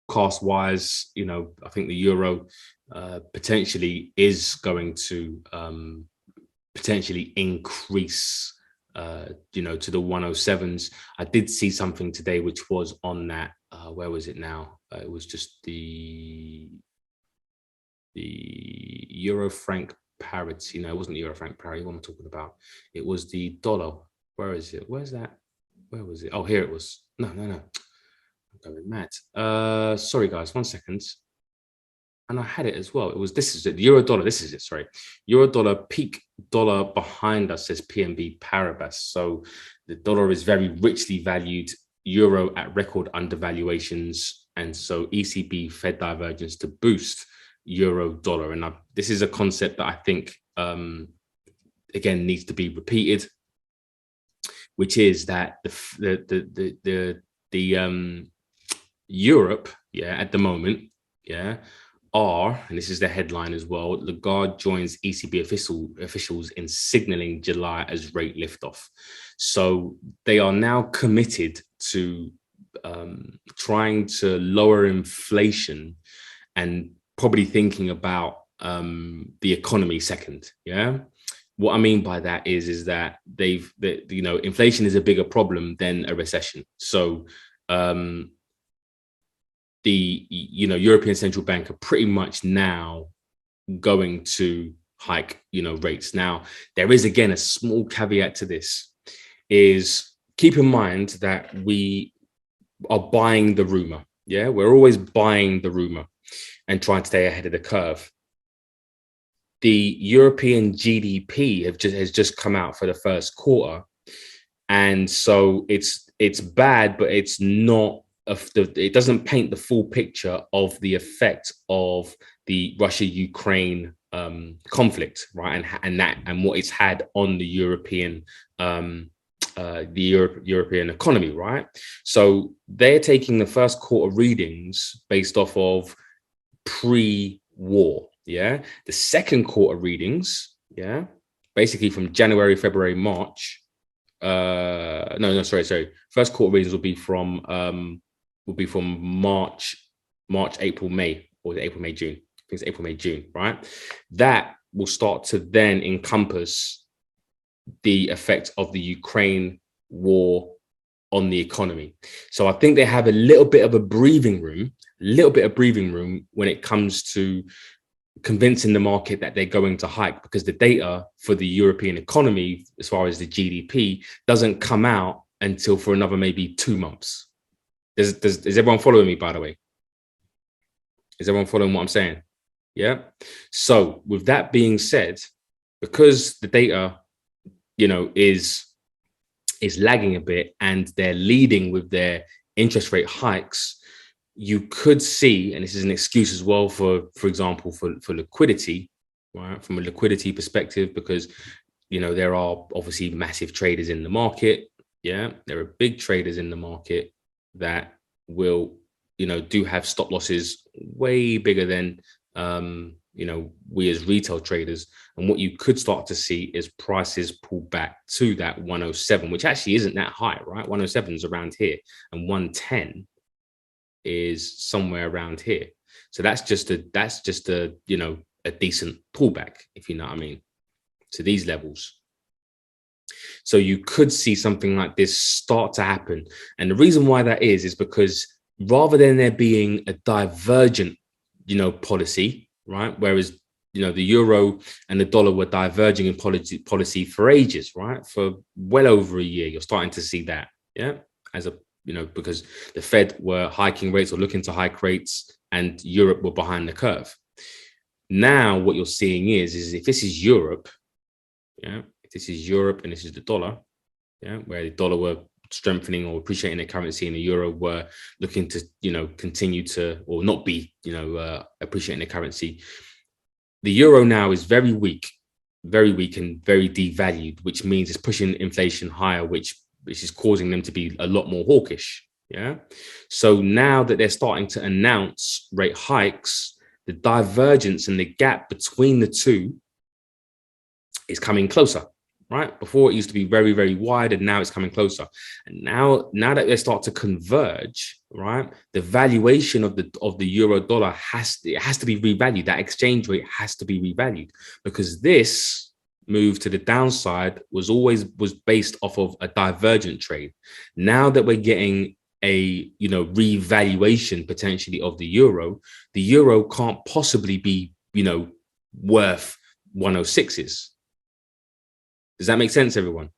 forecast wise, I think the euro potentially is going to potentially increase, to the 107s. I did see something today which was on that. Where was it now? It was just the euro franc parity. No, it wasn't the euro franc parity. What am I talking about? It was the dollar. Where is it? Where's that? Where was it? Oh, here it was. No. I'm going mad. Sorry guys, 1 second. And I had it as well. This is it, the euro dollar. This is it, sorry. Euro dollar, peak dollar behind us says PNB Paribas. So the dollar is very richly valued, euro at record undervaluations. And so ECB Fed divergence to boost euro dollar. And this is a concept that I think, again, needs to be repeated, which is that the Europe, at the moment, and this is the headline as well, Lagarde joins ECB officials in signaling July as rate liftoff. So they are now committed to trying to lower inflation and probably thinking about the economy second. What I mean by that is that inflation is a bigger problem than a recession. So the European Central Bank are pretty much now going to hike rates. Now there is again a small caveat to this, is keep in mind that we are buying the rumor. We're always buying the rumor and trying to stay ahead of the curve. The European GDP has just come out for the first quarter, and so it's bad, but it's not. It doesn't paint the full picture of the effect of the Russia-Ukraine conflict, right? And what it's had on the European European economy, right? So they're taking the first quarter readings based off of pre-war, the second quarter readings, basically from January, February, March. Sorry. First quarter readings will be from March, April, May, or April, May, June. I think it's April, May, June, right? That will start to then encompass the effect of the Ukraine war on the economy. So I think they have a little bit of breathing room when it comes to convincing the market that they're going to hike, because the data for the European economy, as far as the GDP, doesn't come out until for another maybe 2 months. Is everyone following me, by the way? Is everyone following what I'm saying? Yeah. So with that being said, because the data, is lagging a bit and they're leading with their interest rate hikes, you could see, and this is an excuse as well for example, for liquidity, right? From a liquidity perspective, because, there are obviously massive traders in the market. There are big traders in the market that will, do have stop losses way bigger than, we as retail traders. And what you could start to see is prices pull back to that 107, which actually isn't that high, right? 107 is around here, and 110 is somewhere around here. So that's just a a decent pullback, if you know what I mean, to these levels. So you could see something like this start to happen. And the reason why that is because rather than there being a divergent, policy, right? Whereas, the euro and the dollar were diverging in policy for ages, right? For well over a year, you're starting to see that, because the Fed were hiking rates or looking to hike rates, and Europe were behind the curve. Now, what you're seeing is if this is Europe, if this is Europe and this is the dollar, where the dollar were strengthening or appreciating their currency, and the euro were looking to, continue to, or not be, appreciating their currency. The euro now is very weak and very devalued, which means it's pushing inflation higher, which is causing them to be a lot more hawkish. So now that they're starting to announce rate hikes, the divergence and the gap between the two is coming closer. right? Before it used to be very, very wide, and now it's coming closer. And now that they start to converge, right, the valuation of the euro dollar has to be revalued. That exchange rate has to be revalued, because this move to the downside was based off of a divergent trade. Now that we're getting a revaluation potentially of the euro can't possibly be worth 106s. Does that make sense, everyone?